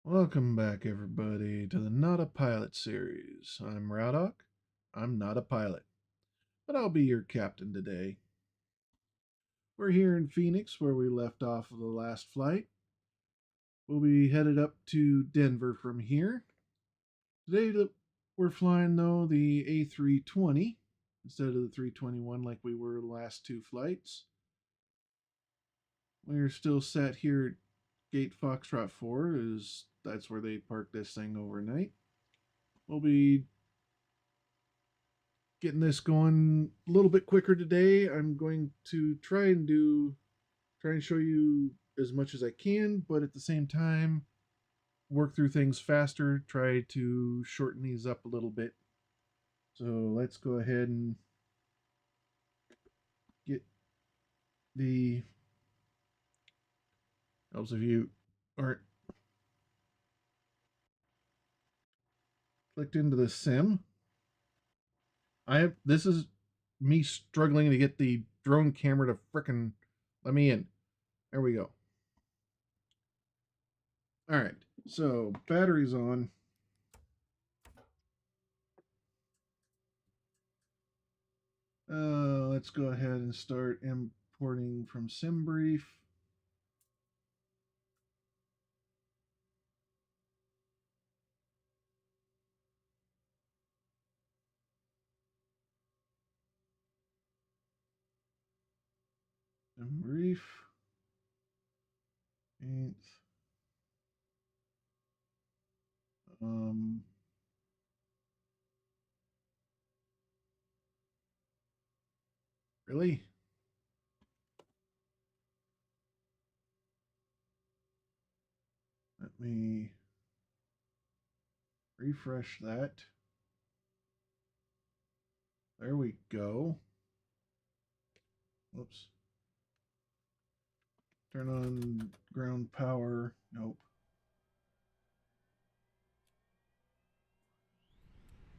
Welcome back, everybody, to the Not a Pilot series. I'm Radok. I'm not a pilot, but I'll be your captain today. We're here in Phoenix, where we left off of the last flight. We'll be headed up to Denver from here. Today, we're flying, though, the A320 instead of the 321 like we were the last two flights. We're still sat here at Gate Foxtrot 4, as that's where they parked this thing overnight. We'll be getting this going a little bit quicker today. I'm going to try and show you as much as I can, but at the same time work through things faster, try to shorten these up a little bit. So let's go ahead and get the those of you aren't clicked into the sim. This is me struggling to get the drone camera to frickin' let me in. There we go. All right. So battery's on. Let's go ahead and start importing from SimBrief. SimBrief. Eighth. Um, really? Let me refresh that. There we go. Whoops. Turn on ground power. Nope.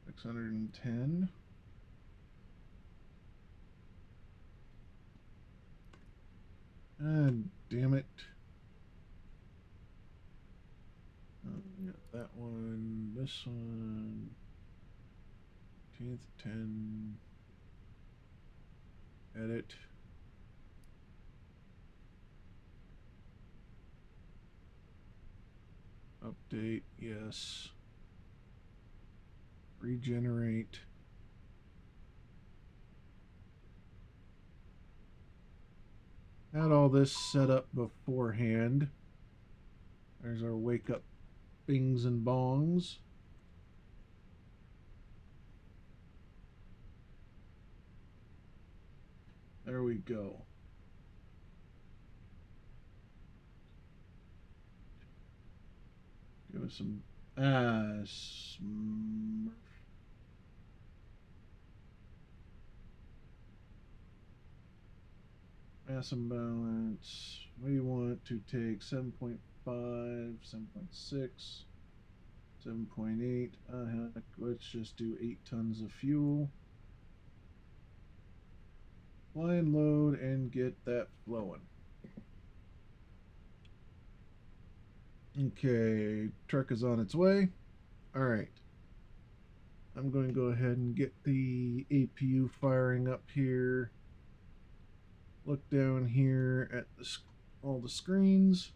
610. Ah, damn it. Yeah, that one. This one. 10th, 10. Edit. Update. Yes. Regenerate. Had all this set up beforehand. There's our wake up bings and bongs. There we go. Give us some Smurf. Mass imbalance. We want to take 7.5, 7.6, 7.8. Let's just do 8 tons of fuel. Fly and load and get that flowing. Okay, truck is on its way. All right. I'm going to go ahead and get the APU firing up here. Look down here at all the screens.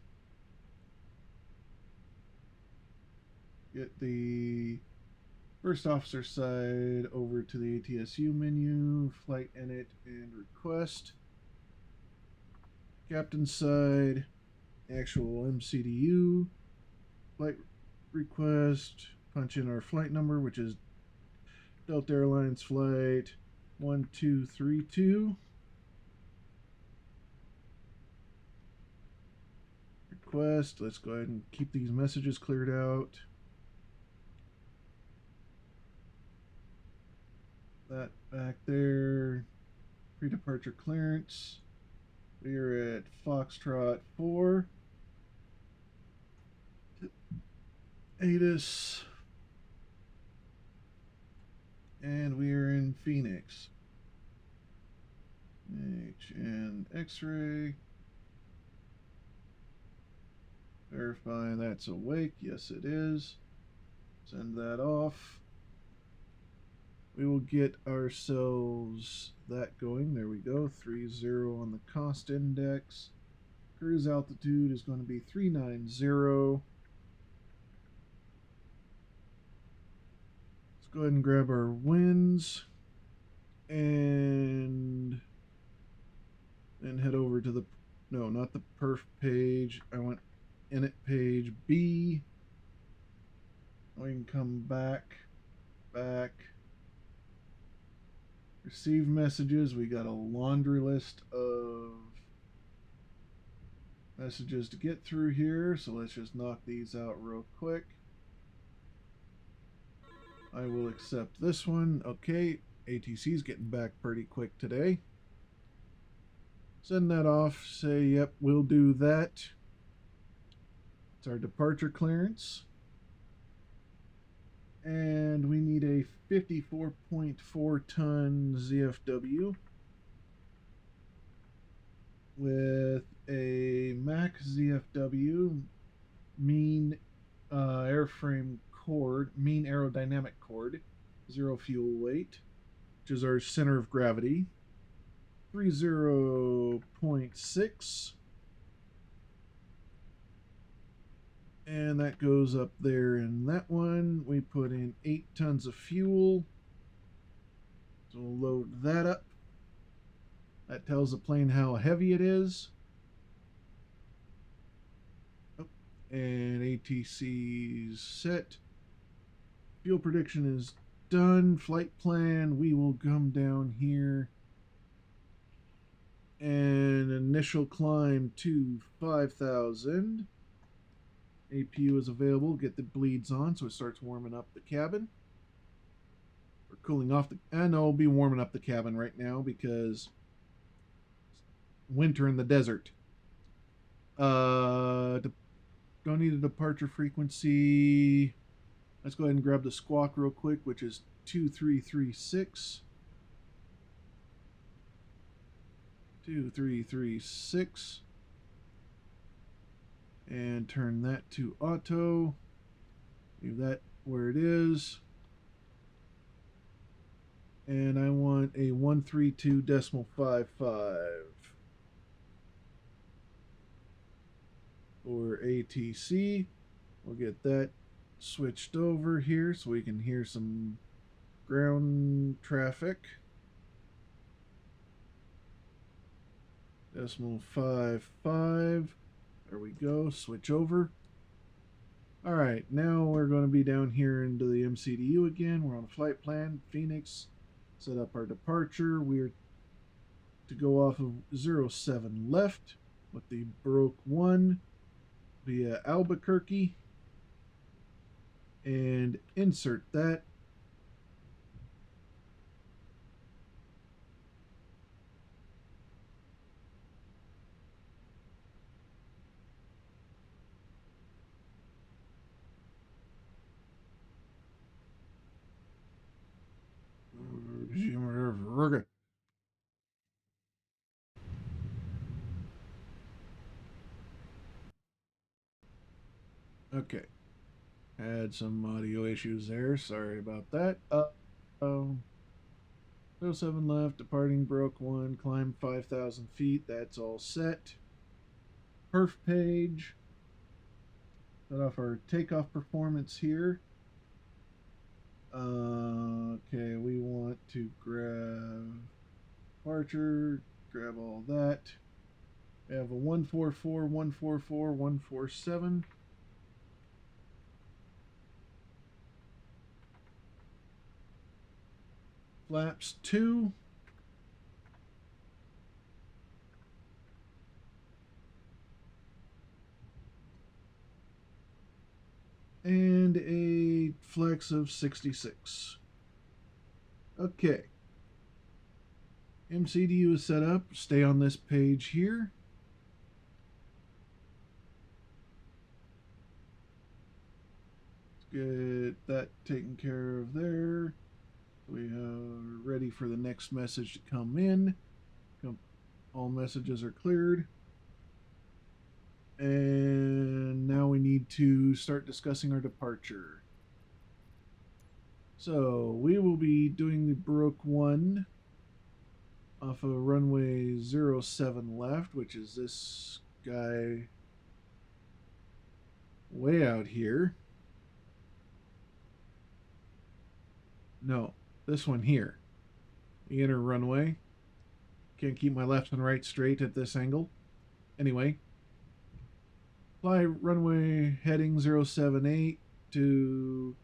Get the first officer side over to the ATSU menu, flight init and request. Captain side, actual MCDU, flight request, punch in our flight number, which is Delta Airlines flight 1232. Request. Let's go ahead and keep these messages cleared out. That back there. Pre-departure clearance. We are at Foxtrot 4. ATIS. And we are in Phoenix. H and X-ray. Verify that's awake. Yes, it is. Send that off. We will get ourselves that going. There we go. 30 on the cost index. Cruise altitude is going to be 390. Let's go ahead and grab our winds and then head over to the, no, not the perf page. I want init page B. We can come back. Receive messages. We got a laundry list of messages to get through here, so let's just knock these out real quick. I will accept this one. Okay, ATC's getting back pretty quick today. Send that off. Say, yep, we'll do that. It's our departure clearance. And we need a 54.4 ton ZFW with a max ZFW, mean airframe chord, mean aerodynamic chord, 0 fuel weight, which is our center of gravity, 30.6. And that goes up there in that one. We put in 8 tons of fuel. So we'll load that up. That tells the plane how heavy it is. Oh, and ATC's set. Fuel prediction is done. Flight plan. We will come down here. And initial climb to 5,000. APU is available. Get the bleeds on so it starts warming up the cabin. We're cooling off the... I know I'll be warming up the cabin right now because winter in the desert. Don't need a departure frequency. Let's go ahead and grab the squawk real quick, which is 2336. 2336. And turn that to auto. Leave that where it is. And I want a 132.55 for ATC. We'll get that switched over here so we can hear some ground traffic. 0.55. There we go. Switch over. All right, now we're going to be down here into the MCDU again. We're on a flight plan. Fenix. Set up our departure. We're to go off of 07 left with the Baroque 1 via Albuquerque. And insert that. Okay. Had some audio issues there. Sorry about that. 07 left, departing Broke 1, climb 5,000 feet. That's all set. Perf page. Set off our takeoff performance here. Okay, we want to grab departure, grab all that. We have a 144, 144, 147. Flaps 2. And a flex of 66. Okay. MCDU is set up. Stay on this page here. Let's get that taken care of there. We are ready for the next message to come in. All messages are cleared. And now we need to start discussing our departure. So we will be doing the Baroque 1 off of runway 07 left, which is this guy way out here. No, this one here. The inner runway. Can't keep my left and right straight at this angle. Anyway, fly runway heading 078 to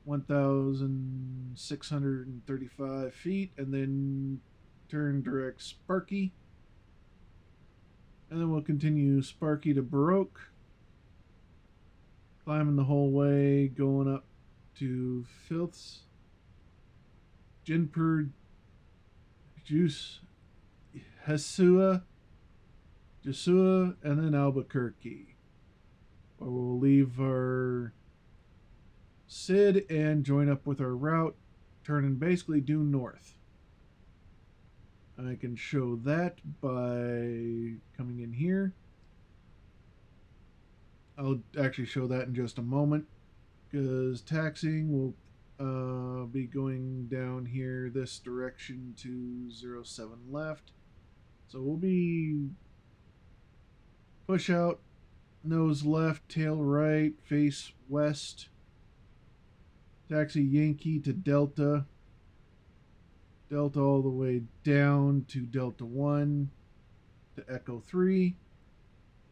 1,635 feet, and then turn direct Sparky. And then we'll continue Sparky to Baroque, climbing the whole way, going up to Filths, Jinpur, Juice, Jesua, and then Albuquerque, where we'll leave our SID and join up with our route, turning basically due north. I can show that by coming in here. I'll actually show that in just a moment, because taxiing will be going down here this direction to 07 left. So we'll be push out, nose left, tail right, face west, taxi Yankee to Delta, Delta all the way down to Delta 1 to Echo 3,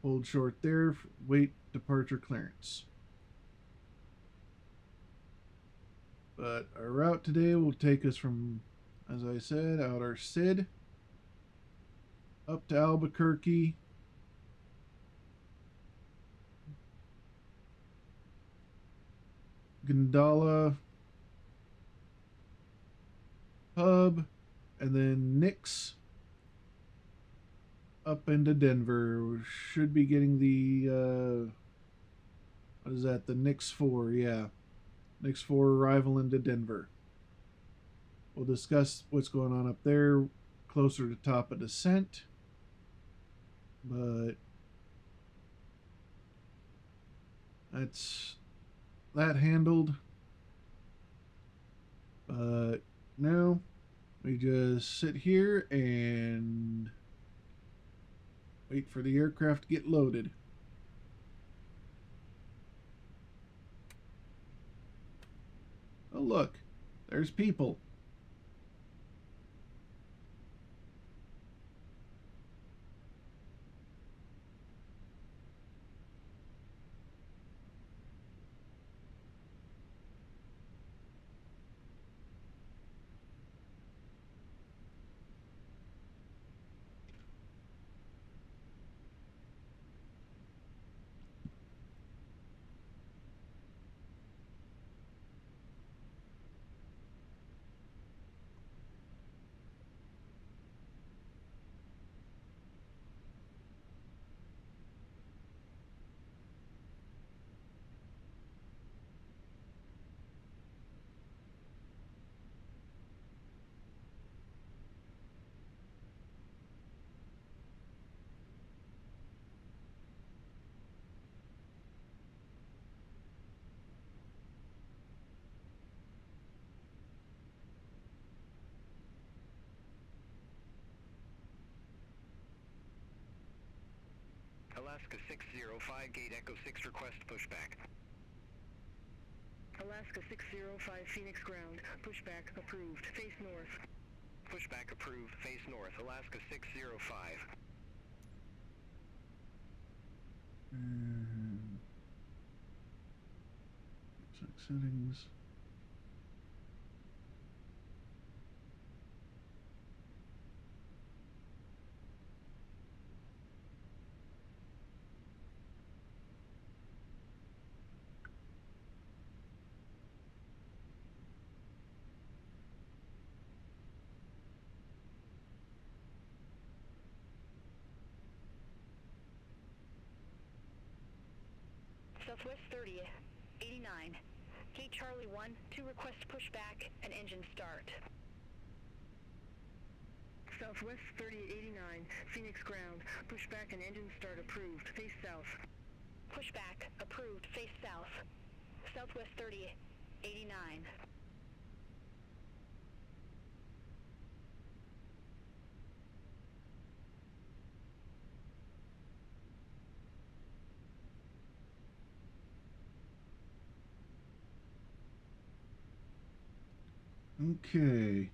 hold short there, wait departure clearance. But our route today will take us from, as I said, out our SID, up to Albuquerque, Gondola, Hub, and then Nix up into Denver. We should be getting the what is that? The Nix 4, yeah. Nix 4 arrival into Denver. We'll discuss what's going on up there closer to top of descent. But that's that handled. But now we just sit here and wait for the aircraft to get loaded. Oh, look, there's people. Alaska 605, gate Echo 6, request pushback. Alaska 605, Phoenix ground. Pushback approved. Face north. Pushback approved. Face north. Alaska 605. Check settings. Southwest 30, 89. Gate Charlie 1 to request pushback and engine start. Southwest 3089, Phoenix ground. Pushback and engine start approved. Face south. Pushback approved. Face south. Southwest 3089. Okay.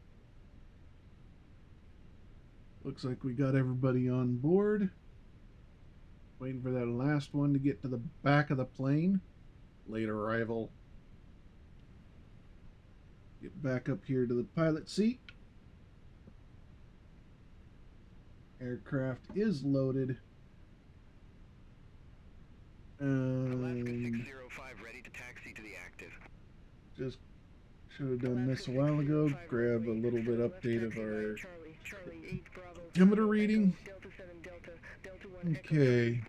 Looks like we got everybody on board. Waiting for that last one to get to the back of the plane. Late arrival. Get back up here to the pilot seat. Aircraft is loaded. Alaska 605 ready to taxi to the active. Just should have done this a while ago. Grab a little bit update of our altimeter reading. Okay.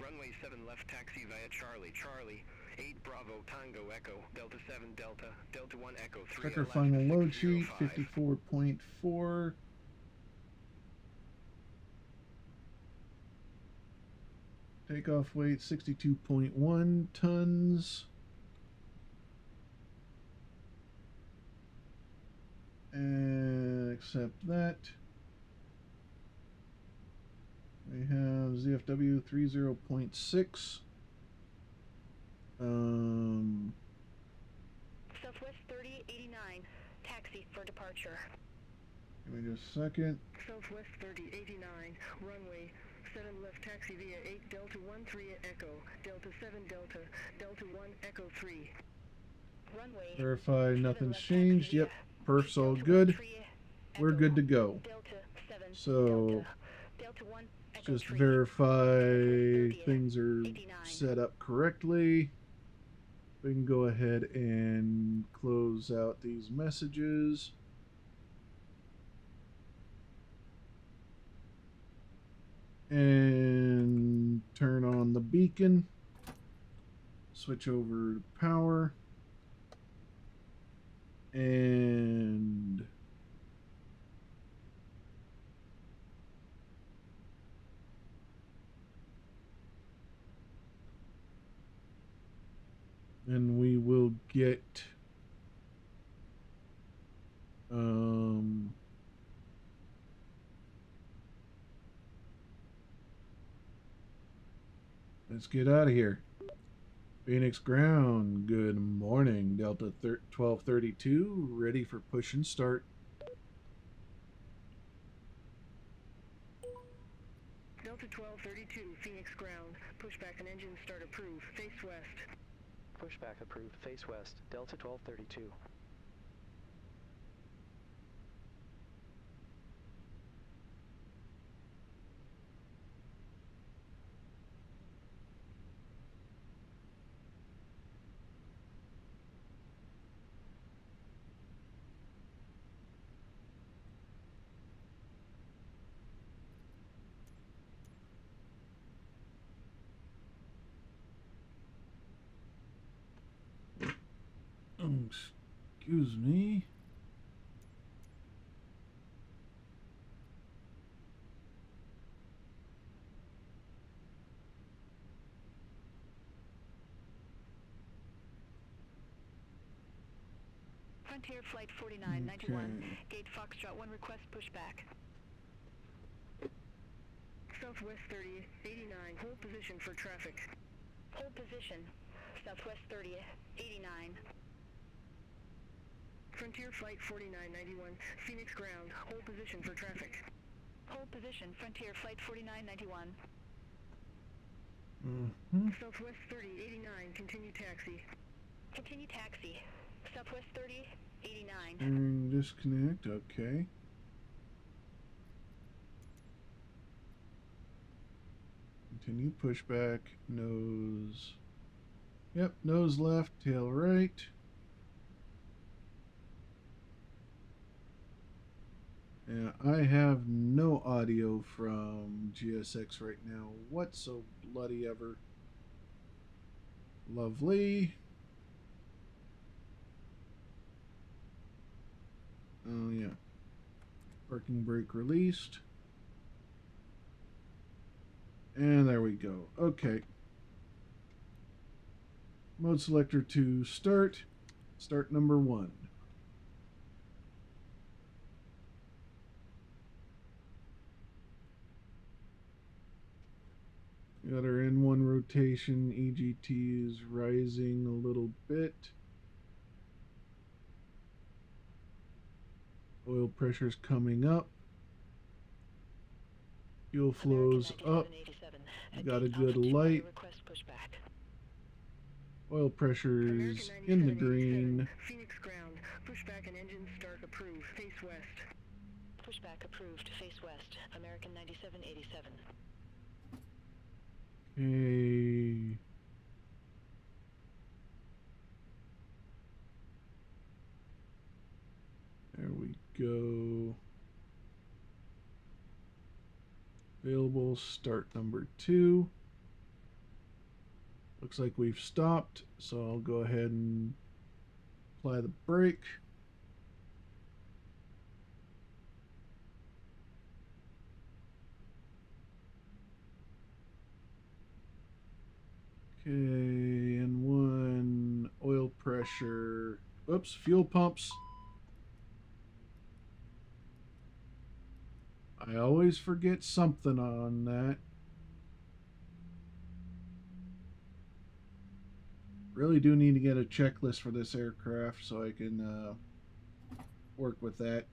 Runway 7 left taxi via Charlie. Charlie 8 Bravo Tango Echo Delta 7 Delta Delta 1 Echo 3. Check our Alaska final load 605. sheet, 54.4. Takeoff weight, 62.1 tons. And accept that. We have ZFW 30.6. Southwest 3089. Taxi for departure. Give me just a second. Southwest 3089, runway 7 left taxi via 8 Delta 13 Echo, Delta 7 Delta, Delta 1 Echo 3. Runway. Verify 7 nothing's left changed. taxi Yep, via perf's all Delta good. 13 We're Echo, good to go. Delta 7 So, Delta, Delta 1 Echo just 3. verify things are 89. set up correctly. We can go ahead and close out these messages. And turn on the beacon. Switch over to power. And we will get let's get out of here. Phoenix ground, good morning. Delta 1232, ready for push and start. Delta 1232, Phoenix ground. Pushback and engine start approved. Face west. Pushback approved. Face west. Delta 1232. Excuse me. Frontier Flight 4991. Okay. Gate Foxtrot 1 request pushback. Southwest 3089, hold position for traffic. Hold position. Southwest 3089. Frontier Flight 4991, Phoenix ground, hold position for traffic. Hold position. Frontier Flight 4991. Southwest 3089, continue taxi. Continue taxi. Southwest 3089. Disconnect, okay. Continue pushback, nose. Yep, nose left, tail right. Yeah, I have no audio from GSX right now whatso bloody ever. Lovely. Oh yeah. Parking brake released. And there we go. Okay. Mode selector to start. Start number 1. Got our N1 rotation. EGT is rising a little bit. Oil pressure's coming up. Fuel flows up. Got a good light. Oil pressure's in the green. Phoenix ground. Pushback and engine start approved. Face west. Pushback approved. Face west. American 9787. Okay. There we go. Available. Start number 2. Looks like we've stopped, so I'll go ahead and apply the brake. Okay, and 1 oil pressure. Oops, fuel pumps. I always forget something on that. Really do need to get a checklist for this aircraft so I can work with that.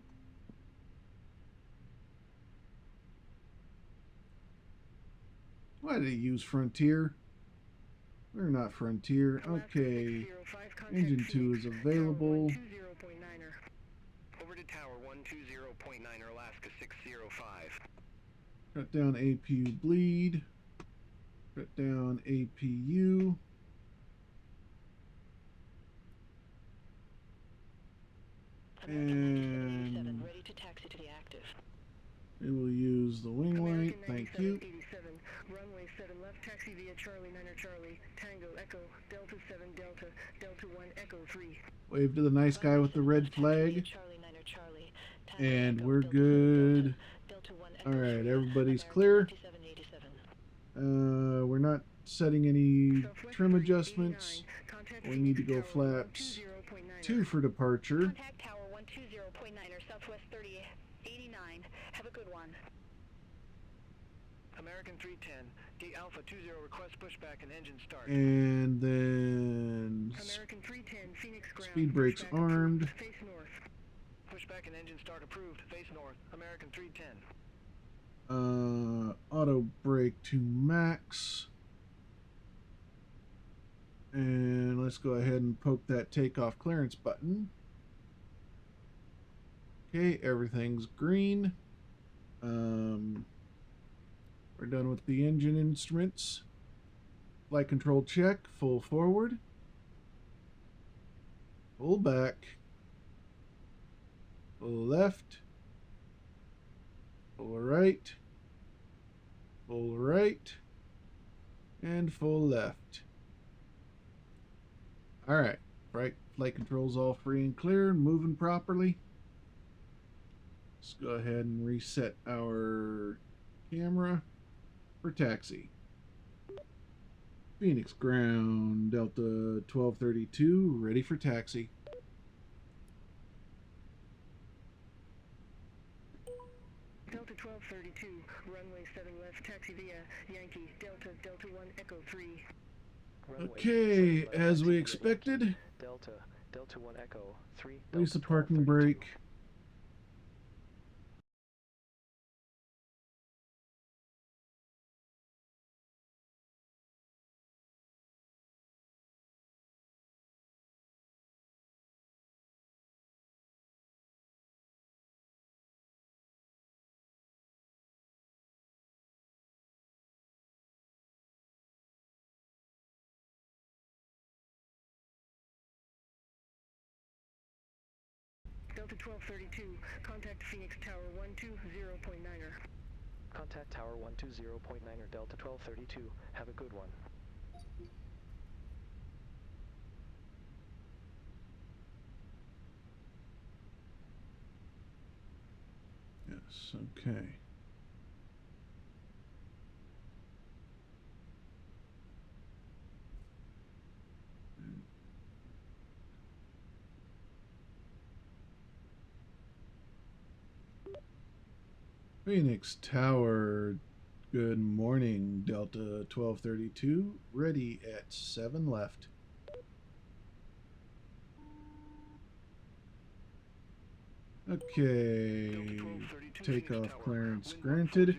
Why did it use Frontier? We're not Frontier. Okay. Engine 2 is available. Over to Tower 120.9 Alaska 605. Cut down APU bleed. Cut down APU. And ready to taxi to the active. we will use the wing light. Thank you. 87, runway 7 left, taxi via Charlie 9er Charlie, Tango Echo, Delta 7 Delta, Delta 1 Echo 3. Wave to the nice guy with the red flag. Charlie 9er Charlie, Tango And Echo, we're Delta good. Delta 1 Echo Alright, 3, everybody's American clear. 9787. We're not setting any Southwest trim 389, adjustments. contact We need to go Phoenix Tower flaps 120.9er. 2 for departure. Contact Tower 120.9er, Southwest 3089. Have a good one. American 310, D Alpha 20 request pushback and engine start. And then American 310, Phoenix ground. speed brakes pushback armed. approved, face north. Pushback and engine start approved. Face north. American 310. Auto brake to max. And let's go ahead and poke that takeoff clearance button. Okay, everything's green. We're done with the engine instruments. Flight control check, full forward. Full back. Full left. Full right. Full right. And full left. Alright, flight control's all free and clear and moving properly. Let's go ahead and reset our camera for taxi. Phoenix ground, Delta 1232, ready for taxi. Delta 1232, runway 7 left, taxi via Yankee, Delta, Delta 1 Echo 3. Runway Okay, 7 left, as we taxi via expected, Yankee, Delta, Delta 1 Echo 3. release the Delta parking 1232. brake. Delta 1232, contact Phoenix Tower 120.9er. Contact Tower 120.9er, Delta 1232. Have a good one. this. Okay. Phoenix Tower, good morning. Delta 1232, ready at 7 left. Okay, takeoff clearance granted.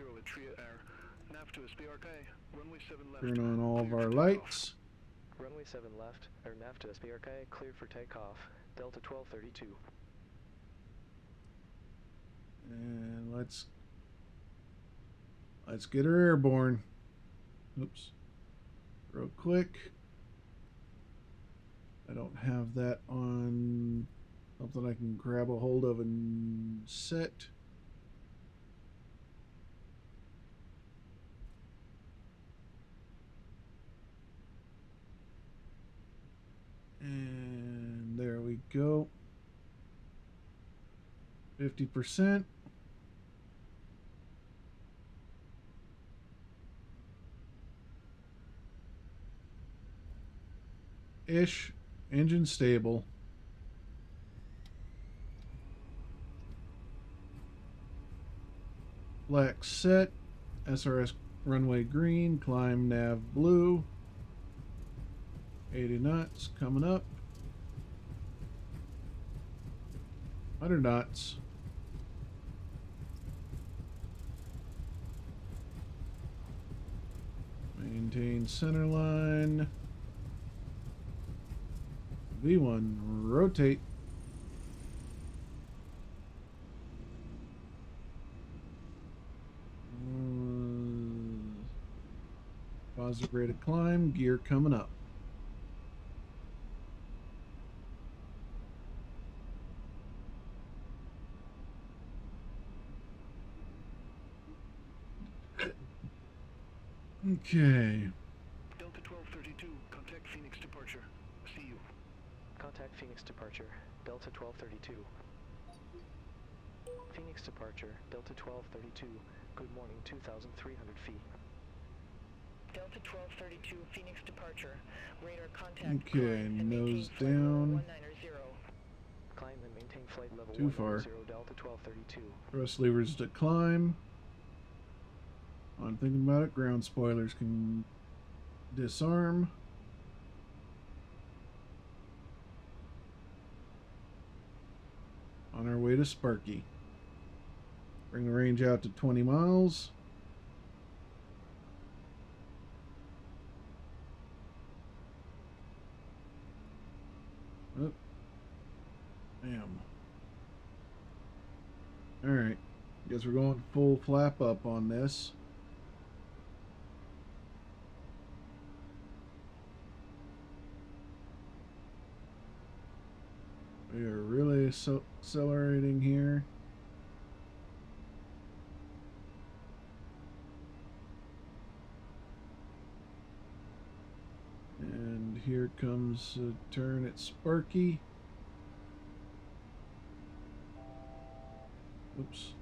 Turn on all of our lights. Runway 7 left, or nav to SPRK, cleared for takeoff. Delta 1232. And let's get her airborne. Oops. Real quick. I don't have that on something I can grab a hold of and set. And there we go. 50%. Ish. Engine stable. Black set. SRS runway green. Climb nav blue. 80 knots coming up. 100 knots. Maintain center line. V1, rotate. Positive rate of climb, gear coming up. Okay. Delta 1232, contact Phoenix departure. See you. Contact Phoenix departure. Delta 1232. Phoenix departure. Delta 1232. Good morning, 2,300 feet. Delta 1232, Phoenix departure. Radar contact. Okay, climb and nose maintain flight level down. 190. Climb and maintain flight level Too far. 190, Delta 1232. Thrust levers to climb. I'm thinking about it. Ground spoilers can disarm. On our way to Sparky. Bring the range out to 20 miles. Oh. Damn. Alright. Guess we're going full flap up on this. We are really accelerating here. And here comes a turn at Sparky. Oops.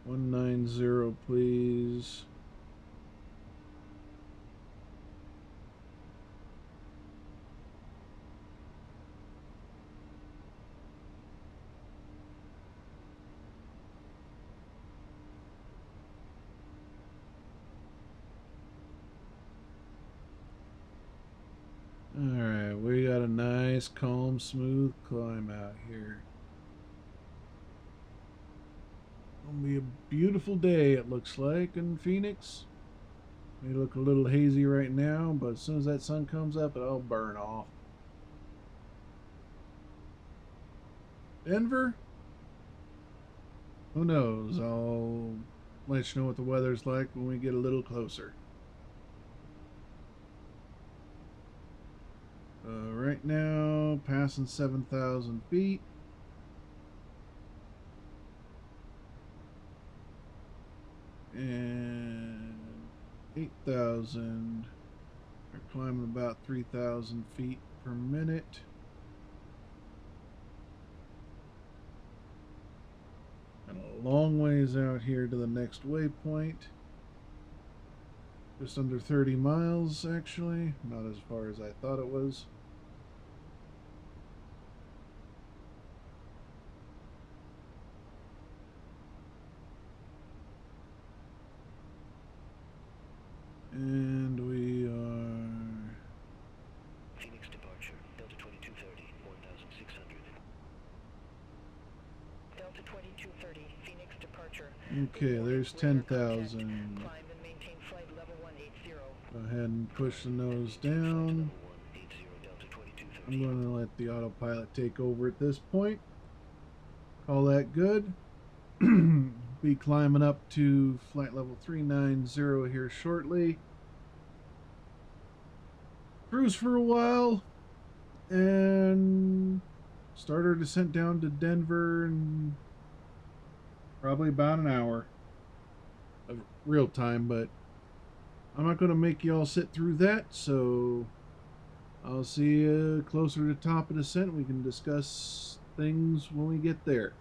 190, please. Alright, we got a nice, calm, smooth climb out here. Gonna be a beautiful day, it looks like, in Phoenix. May look a little hazy right now, but as soon as that sun comes up, it'll burn off. Denver? Who knows? I'll let you know what the weather's like when we get a little closer. Right now, passing 7,000 feet. And 8,000. We're climbing about 3,000 feet per minute. And a long ways out here to the next waypoint. Just under 30 miles, actually. Not as far as I thought it was. And we are... Phoenix departure, Delta 2230, 1600. Delta 2230, Phoenix departure. Okay, there's 10,000. Climb and maintain flight level 180. Go ahead and push the nose down. I'm going to let the autopilot take over at this point. Call that good. Be climbing up to flight level 390 here shortly. Cruise for a while and start our descent down to Denver in probably about an hour of real time, but I'm not going to make you all sit through that, so I'll see you closer to the top of the descent. We can discuss things when we get there.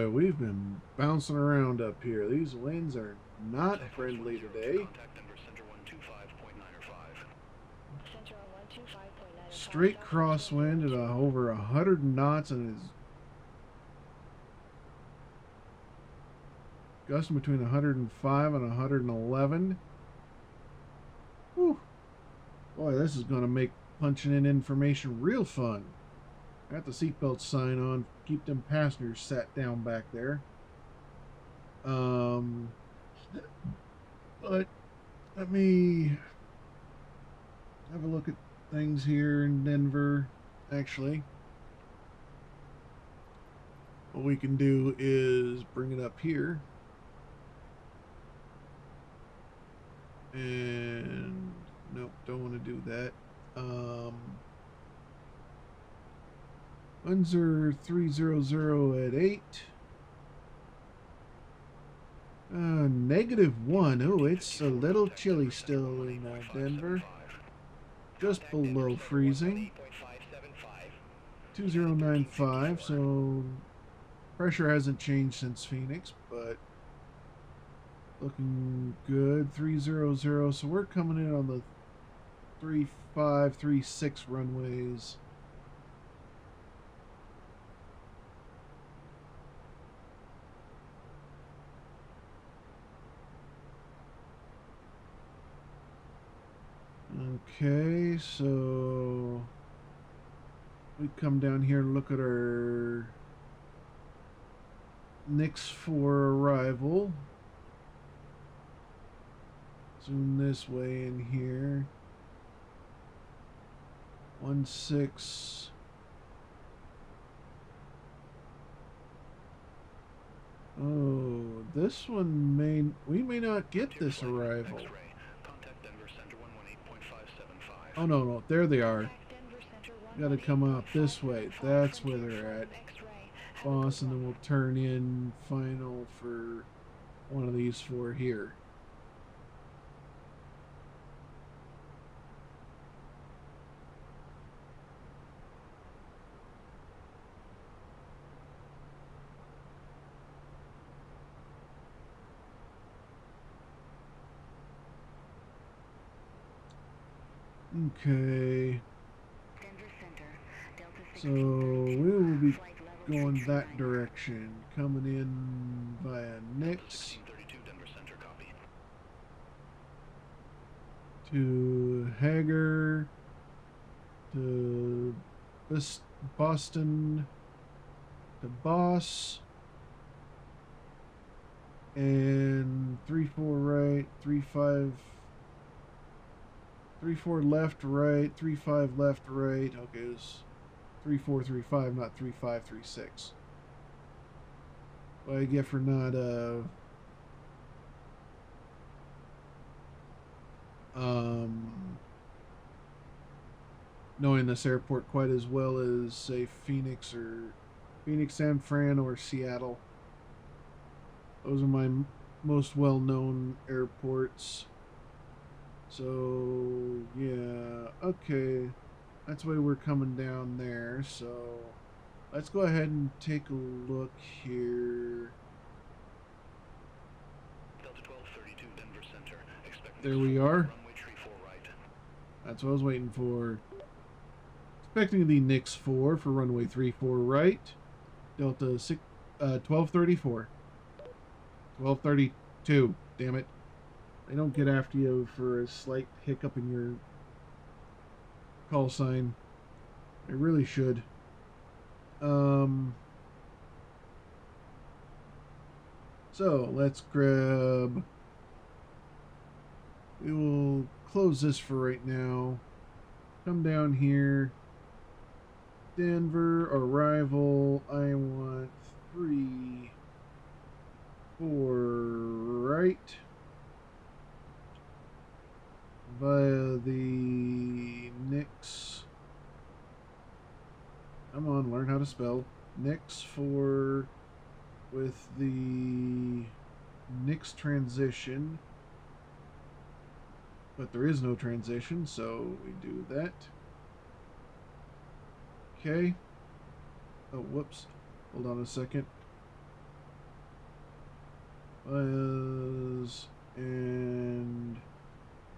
boy, we've been bouncing around up here. These winds are not friendly today. Contact Denver Center 125.905. Center on 125.905. Straight crosswind at over 100 knots and is gusting between 105 and 111. Whew. Boy, this is going to make punching in information real fun. Got the seatbelt sign on. Keep them passengers sat down back there. But let me have a look at things here in Denver. Actually, what we can do is bring it up here. And nope, don't want to do that. Windsor 300 at 8. -1. Oh, it's a little chilly still in Denver. Just below freezing. 2095, so pressure hasn't changed since Phoenix, but looking good. 300, so we're coming in on the 35, 36 runways. Okay, so we come down here and look at our Nix 4 arrival. Zoom this way in here. 16. Oh, this one we may not get this arrival. Oh no, there they are. Gotta come out this way. That's where they're at. Boss, and then we'll turn in final for one of these four here. Okay, so we will be going that direction, coming in via Nix to Hager, to Boston, to Boss, and 34 right, 35. 34 left, right, 35 left, right. Okay, it's 3435, not 3536. What I get for not knowing this airport quite as well as say Phoenix, San Fran, or Seattle. Those are my most well-known airports. So, yeah, okay, that's why we're coming down there, so let's go ahead and take a look here. Delta 1232 Denver Center. There we are. That's what I was waiting for. Expecting the Nix 4 for runway 34 right. Delta 1234. 1232, damn it. They don't get after you for a slight hiccup in your call sign. They really should. So let's grab. We will close this for right now. Come down here. Denver arrival. I want 3, 4 right. Via the Nix. Come on, learn how to spell. Nix 4 with the Nix transition. But there is no transition, so we do that. Okay. Oh, whoops. Hold on a second. was, and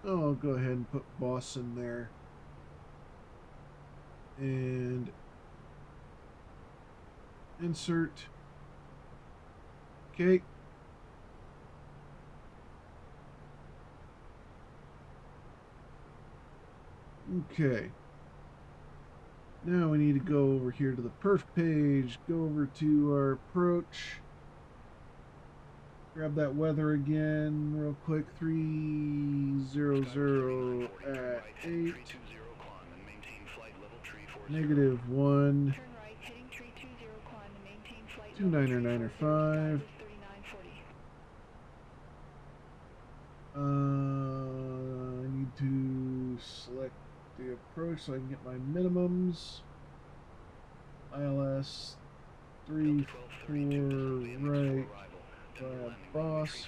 oh, I'll go ahead and put boss in there. And insert. Okay. Okay. Now we need to go over here to the perf page, go over to our approach, grab that weather again real quick, 300 at 8, -1, Turn right, heading tree 20, climb and maintain flight 2995. I need to select the approach so I can get my minimums. ILS 3, 4 right via boss.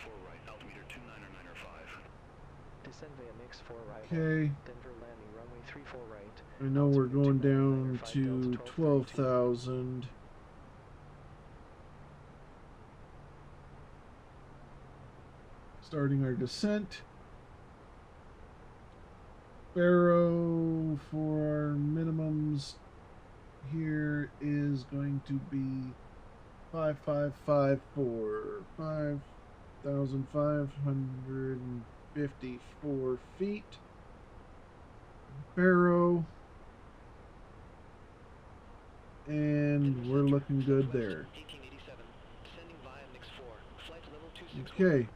Descend via mix 4 arrival. Okay. Denver landing runway 34 right. I know we're Altitude going 2995 down to Delta 12,000. Starting our descent. Barrow for our minimums here is going to be 5554, 5,554 feet. Barrow, and we're looking good there. Okay,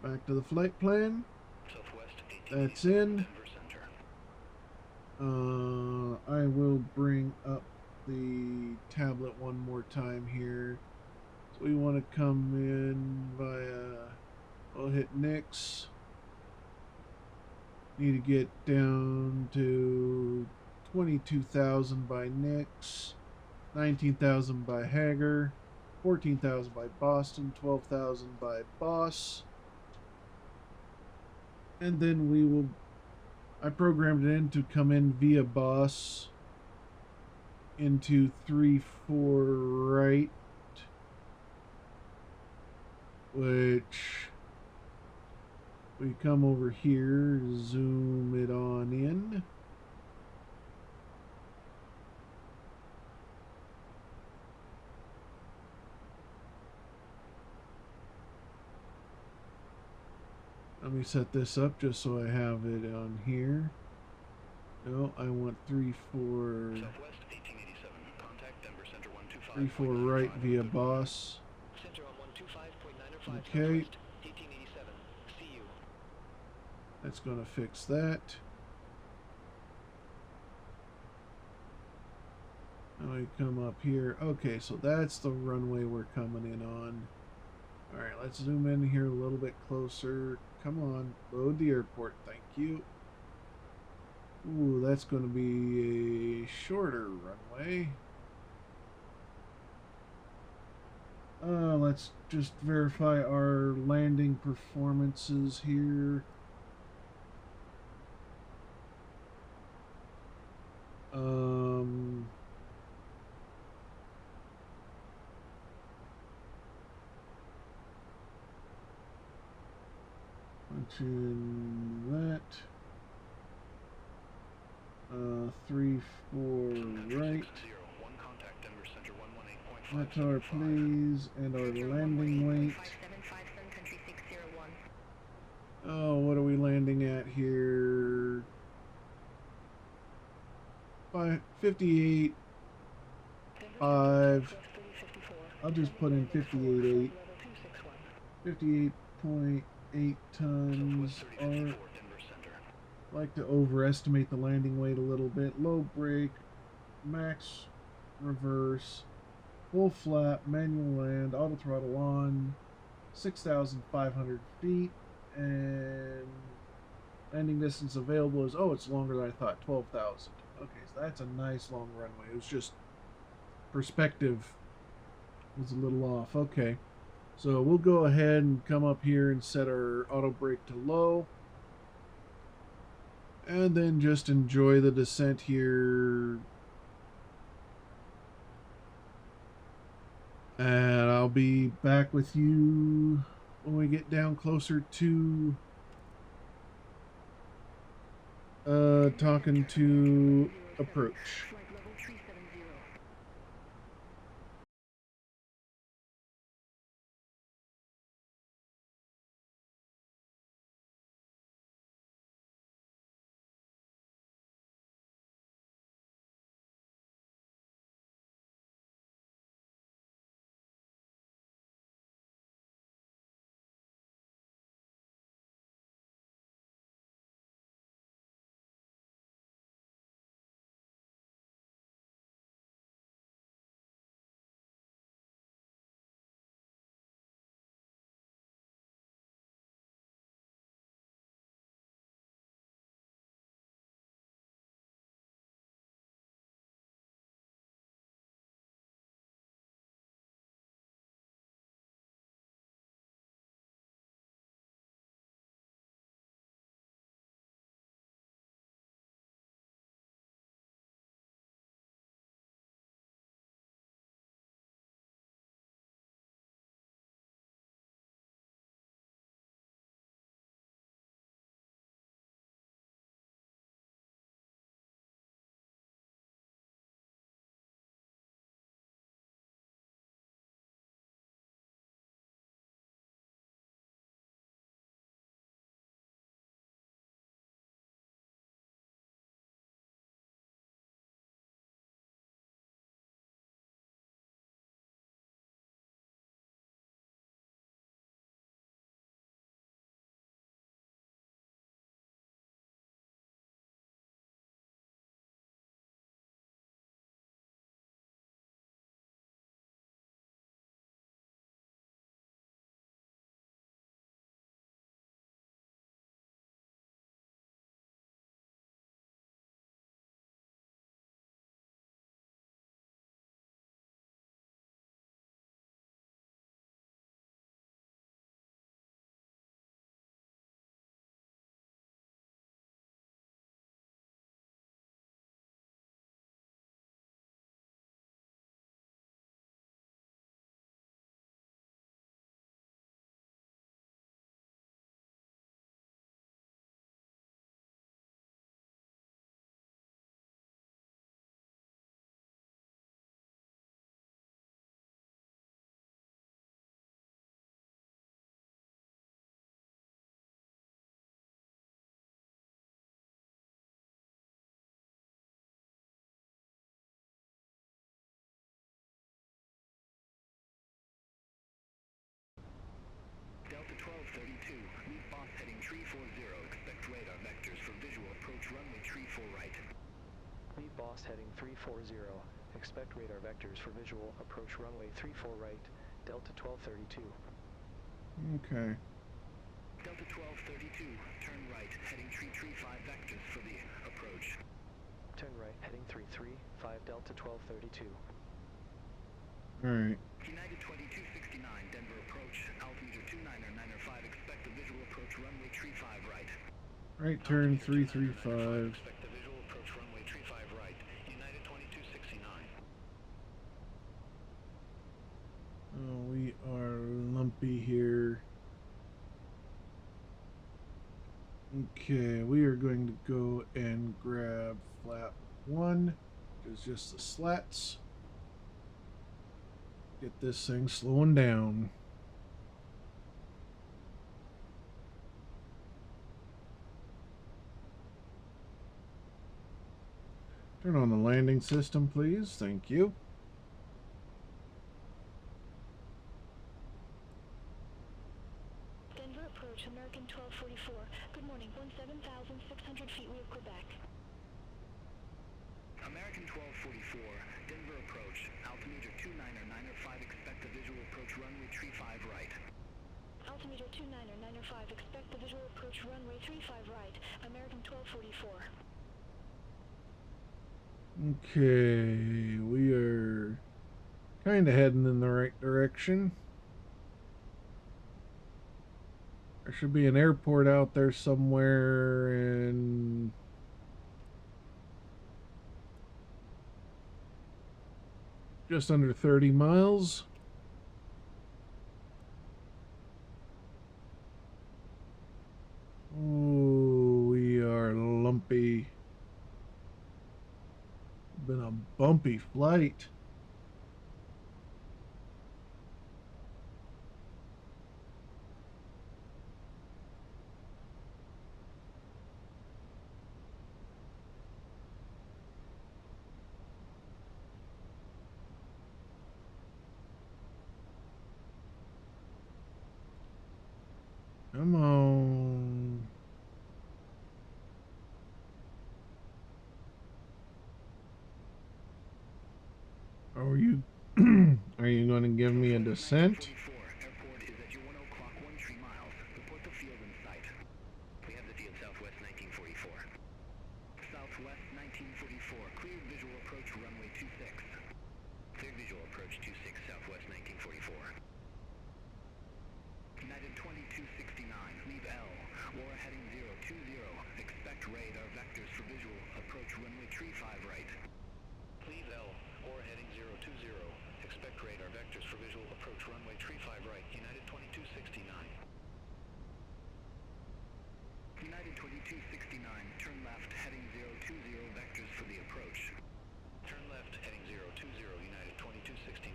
back to the flight plan. That's in. I will bring up the tablet one more time here. So we want to come in via, I'll hit Nix. Need to get down to 22,000 by Nix, 19,000 by Hager, 14,000 by Boston, 12,000 by Boss. And then we will, I programmed it in to come in via Boss into 3-4 right, which we come over here, zoom it on in. Let me set this up just so I have it on here. No, I want 3-4 right via Boss. Okay. That's going to fix that. Now we come up here. Okay, so that's the runway we're coming in on. Alright, let's zoom in here a little bit closer. Come on, load the airport. Thank you. Ooh, that's going to be a shorter runway. Let's just verify our landing performances here. Punching that. 3-4 right. Qatar, please, and our landing weight. Oh, what are we landing at here? 58.5. I'll just put in 58.8. 58.8 tons. I like to overestimate the landing weight a little bit. Low brake, max reverse, full flap, manual land, auto throttle on, 6,500 feet, and landing distance available is, oh, it's longer than I thought, 12,000. Okay, so that's a nice long runway. It was just perspective was a little off. Okay, so we'll go ahead and come up here and set our auto brake to low. And then just enjoy the descent here. And I'll be back with you. when we get down closer to talking to approach. Flight level 370. Delta 1232, meet boss heading 340. Expect radar vectors for visual approach runway 34 right. Lead boss heading 340. Expect radar vectors for visual approach runway 34 right. Delta 1232. Okay. Delta 1232, turn right, heading 335 vectors for the approach. Turn right, heading 335 Delta 1232. Alright. United 2269, Denver approach, altimeter 299er5, expect a visual approach runway 35 right. Right turn 335. Expect a visual approach runway 35 right. United 2269. Oh, we are lumpy here. Okay, we are going to go and grab flap 1, which is just the slats. Get this thing slowing down. Turn on the landing system, please. Thank you. Denver approach, American 1244. Good morning, 17,600 feet, we have Quebec. American 1244, Denver approach, altimeter 299er5, expect a visual approach runway 35 right. Altimeter 299er5, expect the visual approach runway 35 right. American 1244. Okay, we are kind of heading in the right direction. There should be an airport out there somewhere in just under 30 miles. been a bumpy flight. Come on. Are you are you going to give me a descent? 1944, airport is at your 1 o'clock 13 miles. Report the field in sight. We have the field southwest 1944. Southwest 1944, cleared visual approach runway 26. Cleared visual approach 26 southwest 1944. United 2269, leave L. Laura heading 020. Expect radar vectors for visual approach runway 35 right. Leave L. Laura heading 020. Expect radar vectors for visual approach runway 35 right. United 2269. United 2269, turn left heading 020 vectors for the approach. Turn left heading 020 United 2269.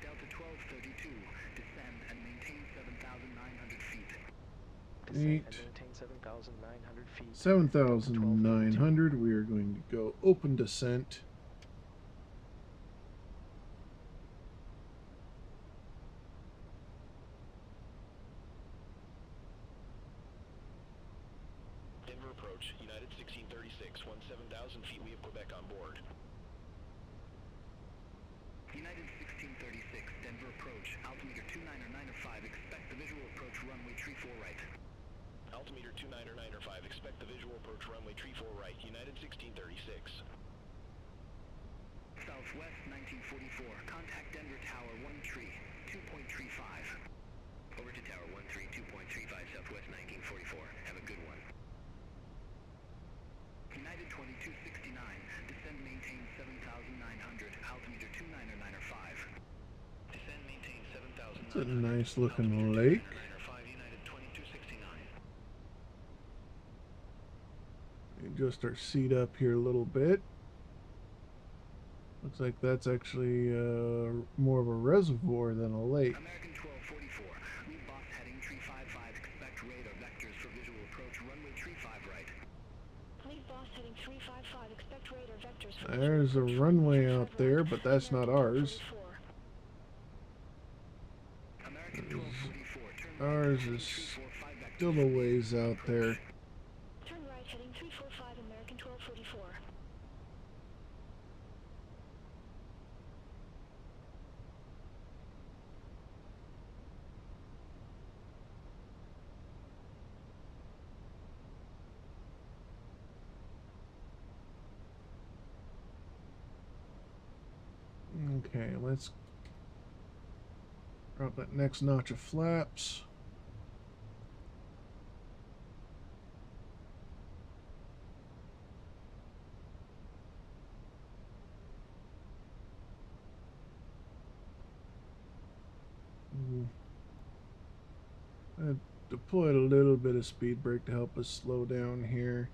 Delta 1232, descend and maintain 7,900 feet. Descend and maintain 7,900 feet. 7,900. We are going to go open descent. Denver approach, United 1636, 17,000 feet. We have Quebec on board. United 1636, Denver approach, altimeter 29905. Expect the visual approach runway 34 right. Altimeter 29905. Expect the visual approach runway 34 right. United 1636. Southwest 1944. Contact Denver Tower 13, 2.35. Over to Tower 13, 2.35 Southwest 1944. Have a good one. United 2269. Descend maintain 7,900. Altimeter 29905. Descend maintain 7,900. It's a nice looking lake. United 2269. Adjust our seat up here a little bit. Looks like that's actually more of a reservoir than a lake. American 1244. Lead boss heading 355. Expect radar vectors for visual approach runway 35 right. Lead boss heading 355. Expect radar vectors for There's a runway out there, but that's not ours. American 1244. Turn Ours right, is heading 345 vectors still a ways out there. Turn right heading 345 American 1244. Okay, let's drop that next notch of flaps. I deployed a little bit of speed brake to help us slow down here.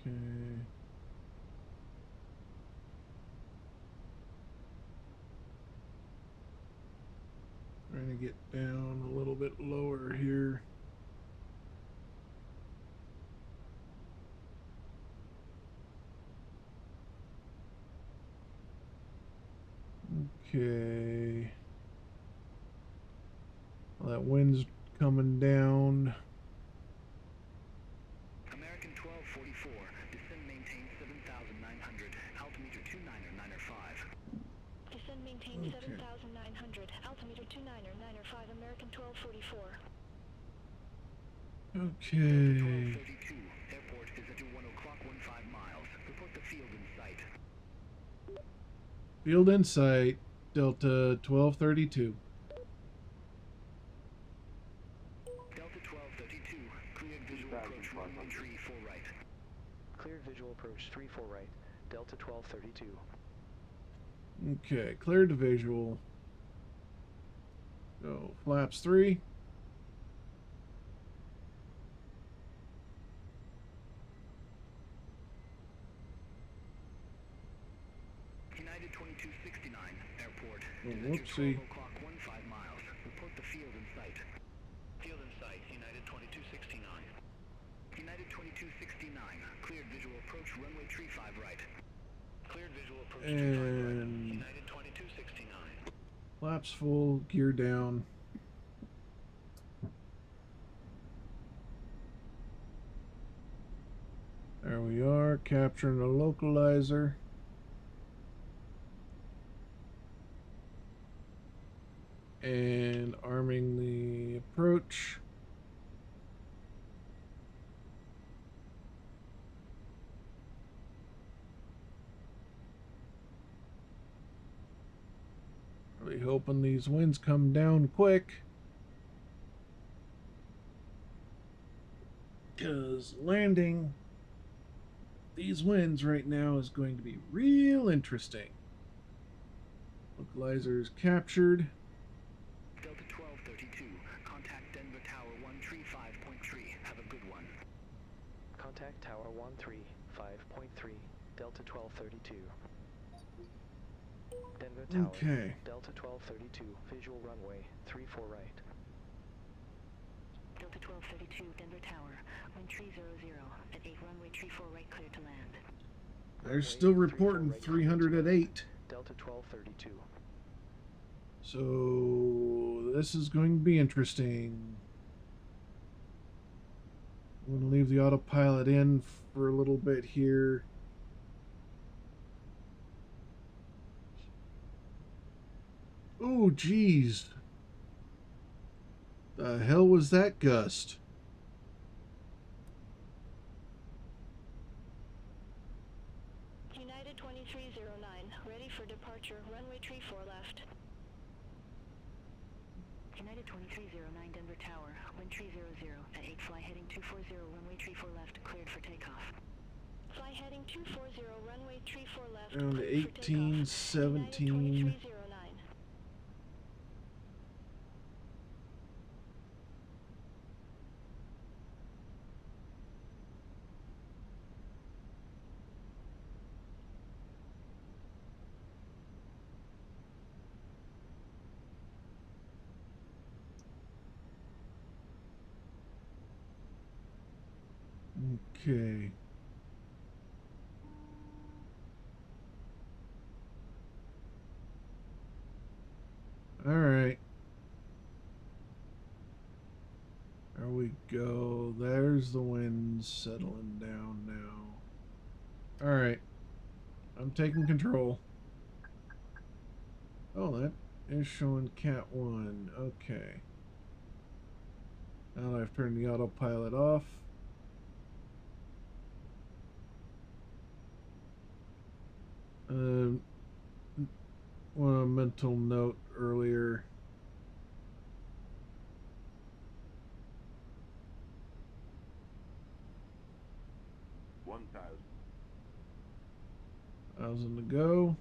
Okay. Trying to get down a little bit lower here. Okay. Well, that wind's coming down. American 1244. Descend maintain 7,900. Altimeter 29905. Descend maintain Okay. 7,900. Altimeter 29905 American 1244. Okay. 1232. Airport is at your 1 o'clock 15 miles. Report the field in sight. Field in sight, Delta 1232. approach 34 right, Delta 1232. Okay, cleared to visual. Go flaps 3. United 2269, airport. Oh, Is at your whoopsie. 12 o'clock 15 miles. Report the field in sight. Field in sight, United 2269. United 2269, cleared visual approach runway 35 right. Cleared visual approach 35 right. And United 2269. flaps full, gear down. There we are, capturing the localizer. And arming the approach. Really hoping these winds come down quick. Because landing these winds right now is going to be real interesting. Localizer is captured. Delta 1232, contact Denver Tower 135.3. Have a good one. Contact Tower 135.3, Delta 1232. Denver Tower, Okay. Delta 1232, visual runway 34 right. Delta 1232, Denver Tower, wind 300 at 8 runway 34 right, clear to land. They're still reporting 300 at 8. Delta 1232. So this is going to be interesting. I'm going to leave the autopilot in for a little bit here. Oh, geez. The hell was that gust? United 2309, ready for departure, runway 34 left. United 2309, Denver Tower, wind 300 at 8, fly heading 240, runway 34 left, cleared for takeoff. Fly heading 240, runway 34 left, Around cleared for 18, takeoff. 17. United 2309. Okay. All right. There we go. There's the wind settling down now. All right. I'm taking control. Oh, that is showing Cat 1. Okay. Now that I've turned the autopilot off. One mental note earlier. Thousand to go.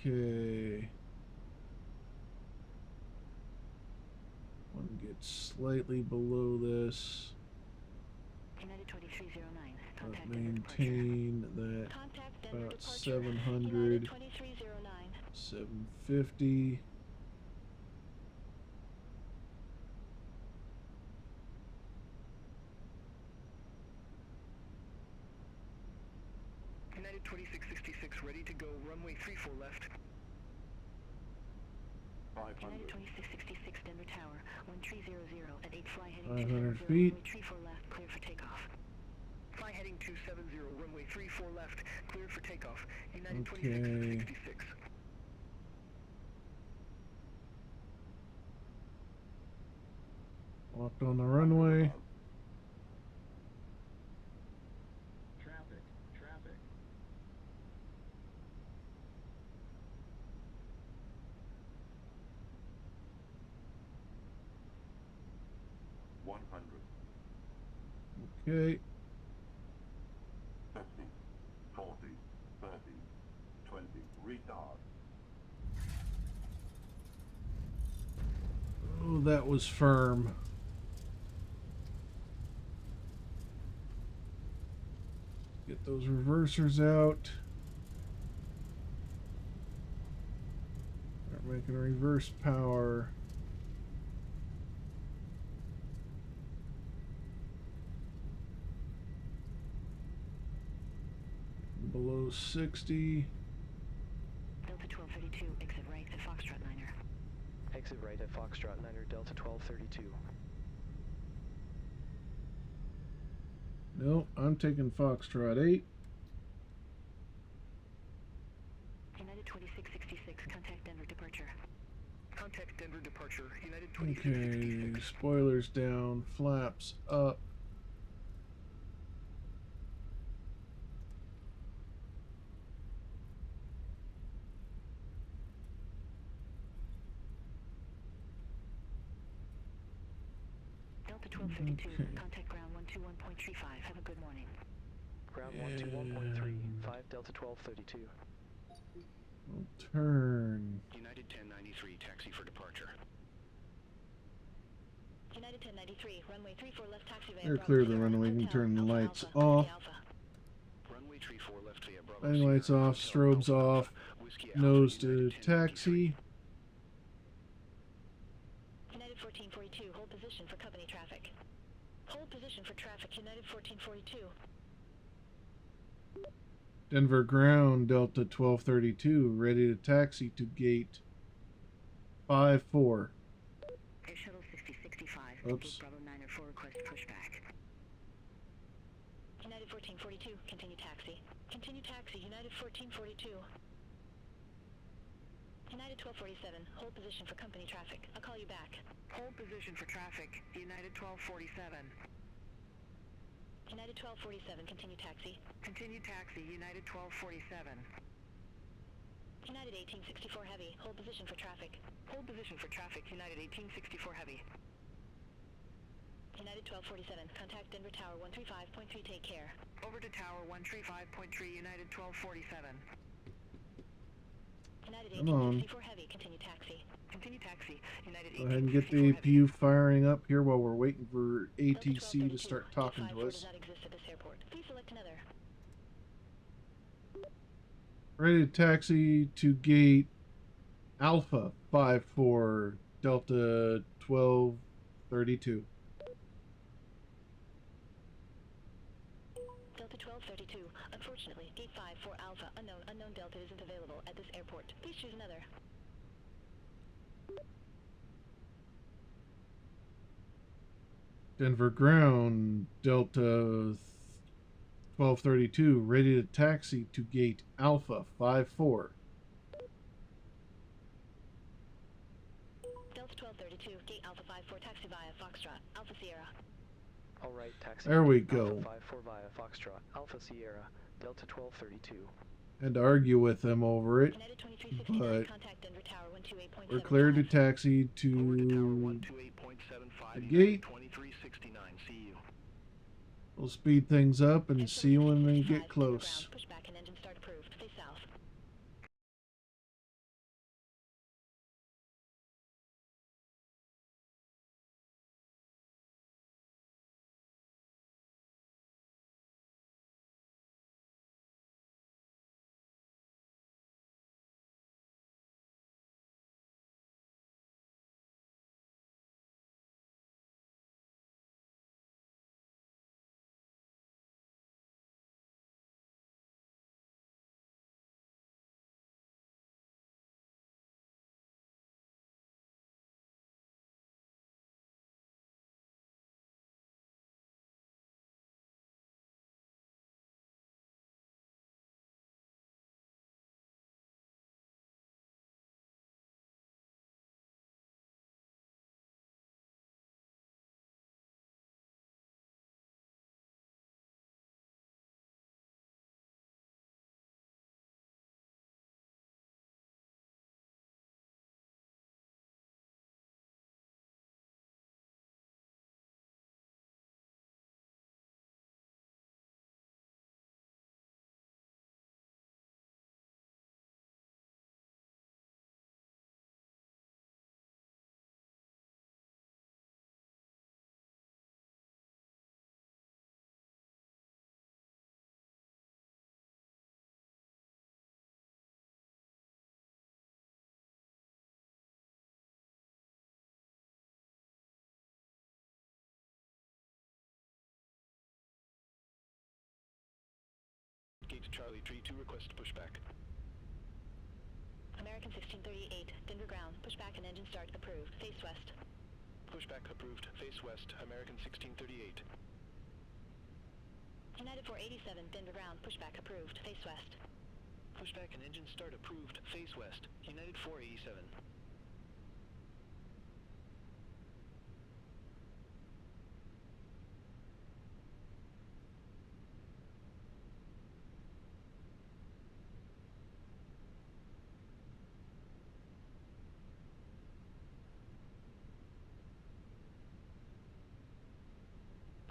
Okay. Want to get slightly below this. United 2309, But contact Denver departure. maintain that Contact Denver about departure. 700, United 2309. 750. United 2666, ready to go. Runway 34 left. United 2666, Denver Tower, 1300 at 8, fly heading 500 270, feet. runway 34 left, clear for takeoff. Fly heading 270, runway 34 left, cleared for takeoff. United Okay. 2666. Locked on the runway. Traffic. Okay. 50, 40, 30, 20, retard. Oh, that was firm. Get those reversers out. Start making reverse power. Below 60. Delta 1232, exit right at Foxtrot Niner. Exit right at Foxtrot Niner, Delta 1232. No, I'm taking Foxtrot 8. United 2666, contact Denver departure. Contact Denver departure. United Okay, 2666. spoilers down, flaps up. Delta 1232, Okay. contact ground 121.35. Have a good morning. Ground 121.35, Delta 1232. We'll turn. United 1093, taxi for departure. United 1093, runway 34 left taxi via They're Bravo clear the Sierra, runway. We can Hotel turn the Alpha lights Alpha, off. Whiskey Alpha. Runway 34 left via Bravo Lighting Sierra, lights off, Hotel strobes Alpha off, Alpha, Whiskey Alpha, nose to United 1093. taxi. United 1442, hold position for company traffic. Hold position for traffic, United 1442. Denver ground, Delta 1232, ready to taxi to gate 54. Air Shuttle 6065, Oops. Gate Bravo 9 for request pushback. United 1442, continue taxi. Continue taxi, United 1442. United 1247, hold position for company traffic. I'll call you back. Hold position for traffic. United 1247. United 1247, continue taxi. Continue taxi. United 1247. United 1864 Heavy, hold position for traffic. Hold position for traffic. United 1864 Heavy. United 1247, contact Denver Tower 135.3, take care. Over to Tower 135.3, United 1247. United Come on. 1864 Heavy, continue taxi. Continue taxi. United Go ahead and get the 1864 Heavy. APU firing up here while we're waiting for Delta ATC to 1232, start Gate talking 54 to does us. not exist at this airport. Please select another. Ready to taxi to gate Alpha 54, Delta 1232. Delta 1232, unfortunately, Gate 54 Alpha, unknown Delta isn't available at this airport. Please choose another. Denver ground, Delta 1232, ready to taxi to gate Alpha 54. Delta 1232, Gate Alpha 54, taxi via Foxtrot, Alpha Sierra. All right, taxi. There we Alpha go. 54 via Foxtrot, Alpha Sierra, Delta 1232. Had to argue with them over it, United 2369, but contact Denver Tower 128.75. we're cleared to taxi Over to Tower to 128.75, the United gate. 2369. See you. We'll speed things up and Air see you when we 6065, get Denver close. ground, pushback and engine start approved. Face south. Charlie 32, request pushback. American 1638, Denver ground, pushback and engine start approved. Face west. Pushback approved. Face west. American 1638. United 487, Denver ground, pushback approved. Face west. Pushback and engine start approved. Face west. United 487.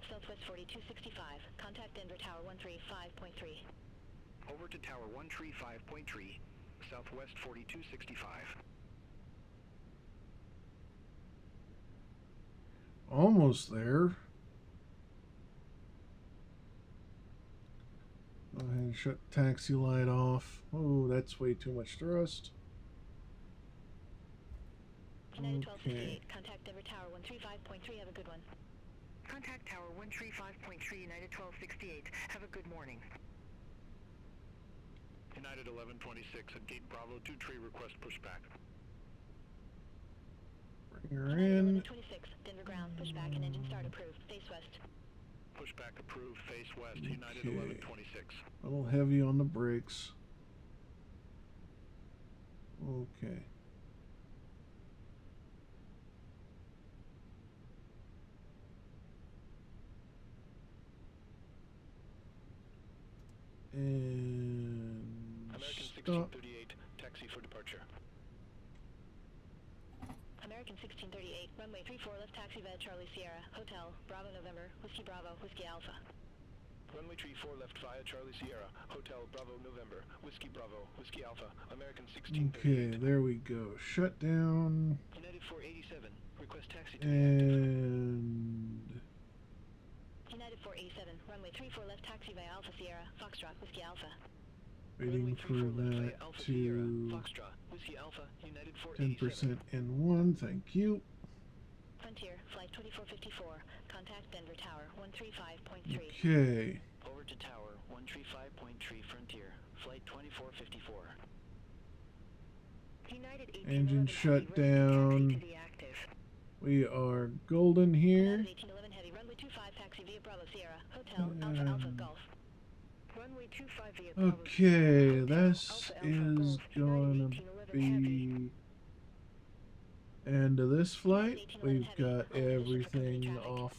Southwest 4265, contact Denver Tower 135.3. Over to Tower 135.3, Southwest 4265. Almost there. Go ahead and shut the taxi light off. Oh, that's way too much thrust. United Okay. 1268, contact Denver Tower 135.3, have a good one. Contact Tower 135.3, United 1268. Have a good morning. United 1126 at Gate Bravo 2 tree request pushback. Bring her United in. 1126, Denver ground, pushback and engine start approved. Face west. Pushback approved, face west, United Okay. 1126. A little heavy on the brakes. Okay. And American stop. 1638, taxi for departure. American 1638, runway 34 left taxi via Charlie Sierra, Hotel, Bravo November, Whiskey Bravo, Whiskey Alpha. Runway 34 left via Charlie Sierra, Hotel Bravo November, Whiskey Bravo, Whiskey Alpha, American 1638. Okay, there we go. Shut down. United 487, request taxi to And United 487, runway 34 left taxi via Alpha Sierra, Foxtrot, Whiskey Alpha. waiting Runway for 34 left via that Alpha Sierra, to Foxtrot, Whiskey Alpha, United 487. 10% N1. Thank you. Frontier, flight 2454, contact Denver Tower 135.3. Okay. Over to Tower 135.3 Frontier, flight 2454. United 1811 Engine shut Heavy, ready to down. taxi to the active. We are golden here. United 1811 Heavy, runway 25 taxi via Bravo Sierra, Hotel, Alpha Alpha Golf. Runway 25 via Bravo Okay, Sierra, Hotel, this Alpha Alpha is Golf, going United to 1811 Heavy. be end of this flight. We've got everything off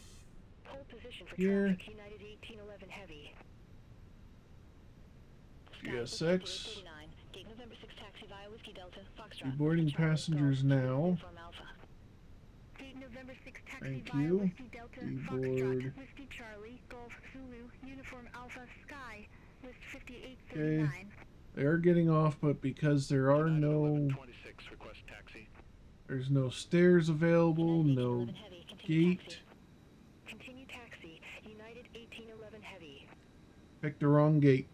Pole position for here. traffic, United 1811 Heavy. GSX. Gate November 6 taxi via Whiskey Delta, Foxtrot. Boarding Whiskey Charlie, passengers Golf, now. Uniform Alpha. Gate November 6 taxi Thank via you. Whiskey Delta, Keyboard. Foxtrot, Whiskey Charlie, Golf, Zulu, Uniform Alpha, Sky, list 5839. They are getting off, but because there are United no 1126, request taxi. there's no stairs available, United no 1811 Heavy, continue gate. taxi. Continue taxi, United 1811 Heavy. Picked the wrong gate.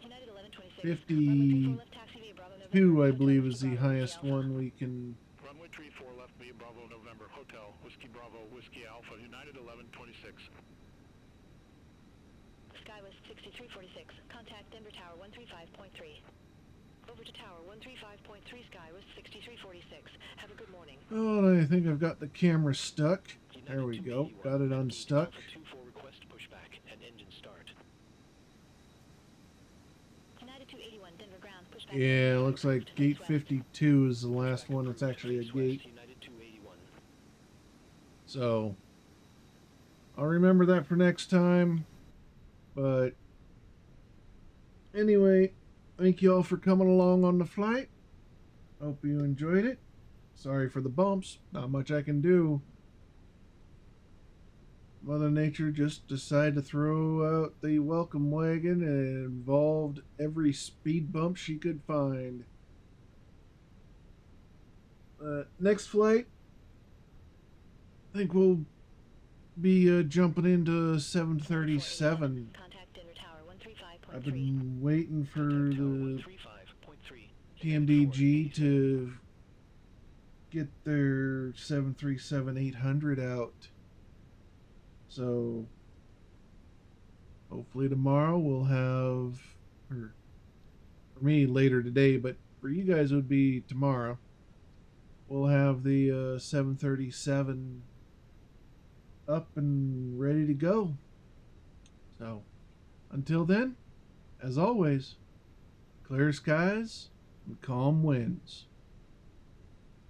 United 1126. 52, left taxi via Bravo November, I Hotel, believe, Whiskey is the Bravo, Whiskey highest Alpha. one we can. Runway 34 left via Bravo November, Hotel, Whiskey Bravo, Whiskey Alpha, United 1126. Skywest 6346. Contact Denver Tower 135.3. Over to Tower 135.3 Skywest 6346. Have a good morning. Oh, and I think I've got the camera stuck. United There we go. 281, Got it at unstuck. Gate Alpha 24 request pushback and engine start. United 281 Denver ground. Pushback. Yeah, it looks like Face gate west. 52 is the last Pushback one. It's approved, actually a face west, gate. United 281. So I'll remember that for next time. But anyway, thank you all for coming along on the flight. Hope you enjoyed it. Sorry for the bumps. Not much I can do. Mother Nature just decided to throw out the welcome wagon and it involved every speed bump she could find. Next flight, I think we'll be jumping into 737. Contact Denver Tower 135.3. I've been waiting for Contact Tower the 135.3. PMDG to get their 737-800 out. So hopefully tomorrow we'll have, or for me later today, but for you guys it would be tomorrow. We'll have the 737 up and ready to go. So until then, as always, clear skies and calm winds.